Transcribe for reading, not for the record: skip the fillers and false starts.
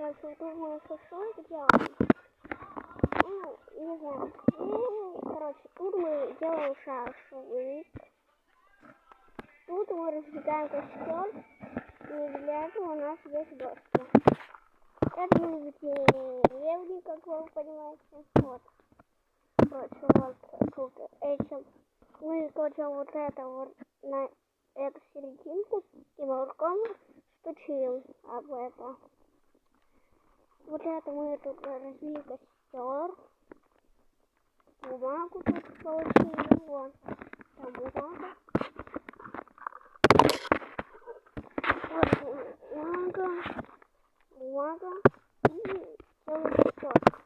Короче, вот мы шашлык делаем. Ну, не знаю. И, короче, тут мы делаем шашлык. Тут мы разжигаем костер. И для этого у нас есть доски. Это мы деревни, как вы понимаете. Вот. Короче, вот тут этим мы кладем вот это вот на эту серединку и молотком стучим об это. Вот это мы тут разбили костер. Бумагу тут получили. Вот. Там бумага. Вот бумага. И целый костер.